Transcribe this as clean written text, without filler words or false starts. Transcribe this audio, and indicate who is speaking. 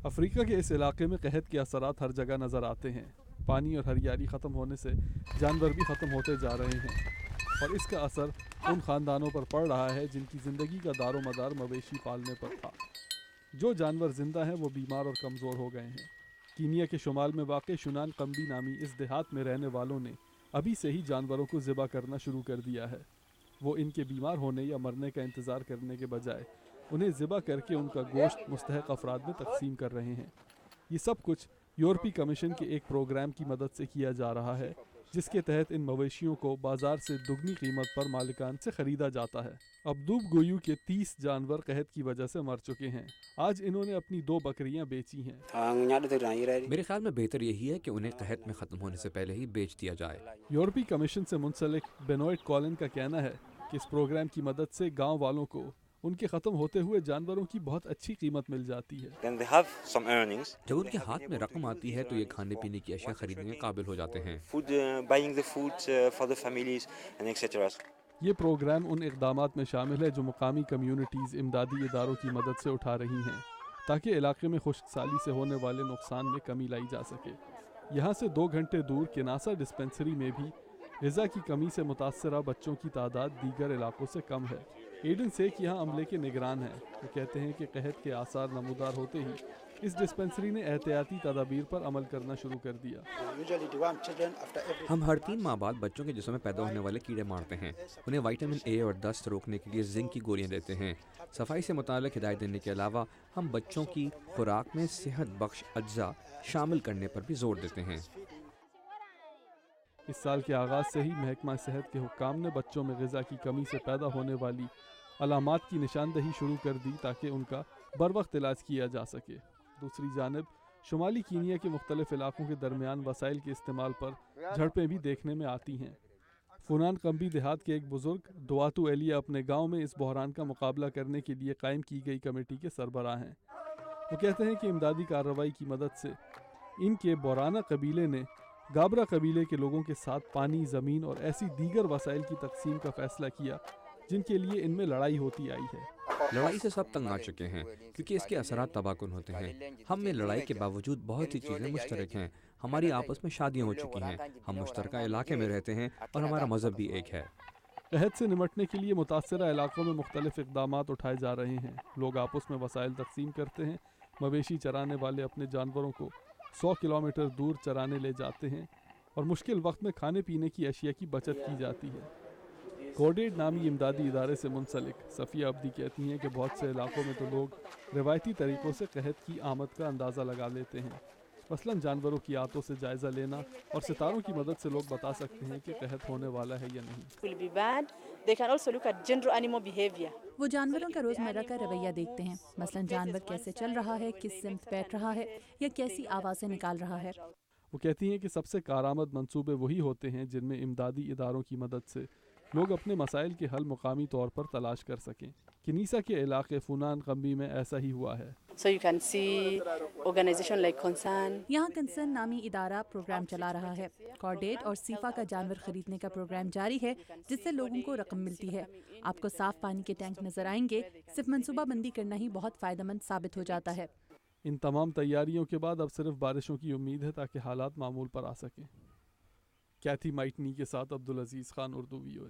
Speaker 1: افریقہ کے اس علاقے میں قحط کے اثرات ہر جگہ نظر آتے ہیں۔ پانی اور ہریالی ختم ہونے سے جانور بھی ختم ہوتے جا رہے ہیں، اور اس کا اثر ان خاندانوں پر پڑ رہا ہے جن کی زندگی کا دار و مدار مویشی پالنے پر تھا۔ جو جانور زندہ ہیں وہ بیمار اور کمزور ہو گئے ہیں۔ کینیا کے شمال میں واقع شنان قمبی نامی اس دیہات میں رہنے والوں نے ابھی سے ہی جانوروں کو ذبح کرنا شروع کر دیا ہے۔ وہ ان کے بیمار ہونے یا مرنے کا انتظار کرنے کے بجائے انہیں ذبح کر کے ان کا گوشت مستحق افراد میں تقسیم کر رہے ہیں۔ یہ سب کچھ یورپی کمیشن کے ایک پروگرام کی مدد سے کیا جا رہا ہے، جس کے تحت ان مویشیوں کو بازار سے دگنی قیمت پر مالکان سے خریدا جاتا ہے۔ ابدوب گویو کے 30 جانور قحط کی وجہ سے مر چکے ہیں۔ آج انہوں نے اپنی 2 بکریاں بیچی ہیں۔
Speaker 2: میرے خیال میں بہتر یہی ہے کہ انہیں قحط میں ختم ہونے سے پہلے ہی بیچ دیا جائے۔
Speaker 1: یورپی کمیشن سے منسلک بینوئٹ کولن کا کہنا ہے کہ اس پروگرام کی مدد سے گاؤں والوں کو ان کے ختم ہوتے ہوئے جانوروں کی بہت اچھی قیمت مل جاتی ہے۔
Speaker 2: جب ان کے ہاتھ میں رقم آتی ہے تو یہ کھانے پینے کی اشیاء خریدنے کے قابل ہو جاتے ہیں۔
Speaker 1: یہ پروگرام ان اقدامات میں شامل ہے جو مقامی کمیونٹیز امدادی اداروں کی مدد سے اٹھا رہی ہیں، تاکہ علاقے میں خشک سالی سے ہونے والے نقصان میں کمی لائی جا سکے۔ یہاں سے 2 گھنٹے دور کناسا ڈسپنسری میں بھی غذا کی کمی سے متاثرہ بچوں کی تعداد دیگر علاقوں سے کم ہے۔ ایڈن سیک یہاں عملے کے نگران ہیں۔ وہ کہتے ہیں کہ قحط کے آثار نمودار ہوتے ہی اس ڈسپنسری نے احتیاطی تدابیر پر عمل کرنا شروع کر دیا۔
Speaker 2: ہم ہر 3 ماہ بعد بچوں کے جسم میں پیدا ہونے والے کیڑے مارتے ہیں، انہیں وٹامن اے اور دست روکنے کے لیے زنک کی گولیاں دیتے ہیں۔ صفائی سے متعلق ہدایت دینے کے علاوہ ہم بچوں کی خوراک میں صحت بخش اجزاء شامل کرنے پر بھی زور دیتے ہیں۔
Speaker 1: اس سال کے آغاز سے ہی محکمہ صحت کے حکام نے بچوں میں غذا کی کمی سے پیدا ہونے والی علامات کی نشاندہی شروع کر دی تاکہ ان کا بروقت علاج کیا جا سکے۔ دوسری جانب شمالی کینیا کے مختلف علاقوں کے درمیان وسائل کے استعمال پر جھڑپیں بھی دیکھنے میں آتی ہیں۔ فنان قمبی دیہات کے ایک بزرگ دواتو ایلیا اپنے گاؤں میں اس بحران کا مقابلہ کرنے کے لیے قائم کی گئی کمیٹی کے سربراہ ہیں۔ وہ کہتے ہیں کہ امدادی کارروائی کی مدد سے ان کے بورانا قبیلے نے گابرا قبیلے کے لوگوں کے ساتھ پانی، زمین اور ایسی دیگر وسائل کی تقسیم کا فیصلہ کیا جن کے لیے ان میں لڑائی ہوتی آئی ہے۔
Speaker 2: لڑائی سے سب تنگ آ چکے ہیں کیونکہ اس کے اثرات تباہ کن ہوتے ہیں۔ ہم میں لڑائی کے باوجود بہت سی چیزیں مشترک ہیں۔ ہماری آپس میں شادیاں ہو چکی ہیں، ہم مشترکہ علاقے میں رہتے ہیں اور ہمارا مذہب بھی ایک ہے۔
Speaker 1: قحط سے نمٹنے کے لیے متاثرہ علاقوں میں مختلف اقدامات اٹھائے جا رہے ہیں۔ لوگ آپس میں وسائل تقسیم کرتے ہیں، مویشی چرانے والے اپنے جانوروں کو 100 کلومیٹر دور چرانے لے جاتے ہیں، اور مشکل وقت میں کھانے پینے کی اشیاء کی بچت کی جاتی ہے۔ کوڈیڈ نامی امدادی ادارے سے منسلک صفیہ عبدی کہتی ہیں کہ بہت سے علاقوں میں تو لوگ روایتی طریقوں سے قحط کی آمد کا اندازہ لگا لیتے ہیں۔ مثلاً جانوروں کی آتوں سے جائزہ لینا اور ستاروں کی مدد سے لوگ بتا سکتے ہیں کہ قحط ہونے والا ہے یا نہیں۔
Speaker 3: وہ جانوروں کا روزمرہ کا رویہ دیکھتے ہیں، مثلاً جانور کیسے چل رہا ہے، کس سمت بیٹھ رہا ہے یا کیسی آوازیں نکال رہا ہے۔
Speaker 1: وہ کہتی ہیں کہ سب سے کارآمد منصوبے وہی ہوتے ہیں جن میں امدادی اداروں کی مدد سے لوگ اپنے مسائل کے حل مقامی طور پر تلاش کر سکیں۔ کنیسا کے علاقے فنان قمبی میں ایسا ہی ہوا ہے۔
Speaker 3: یہاں کنسرن نامی ادارہ پروگرام چلا رہا ہے۔ کارڈیٹ اور سیفا کا جانور خریدنے کا پروگرام جاری ہے جس سے لوگوں کو رقم ملتی ہے۔ آپ کو صاف پانی کے ٹینک نظر آئیں گے۔ صرف منصوبہ بندی کرنا ہی بہت فائدہ مند ثابت ہو جاتا ہے۔
Speaker 1: ان تمام تیاریوں کے بعد اب صرف بارشوں کی امید ہے تاکہ حالات معمول پر آ سکیں۔ کیتھی مائٹنی کے ساتھ عبدالعزیز خان، اردو VOA۔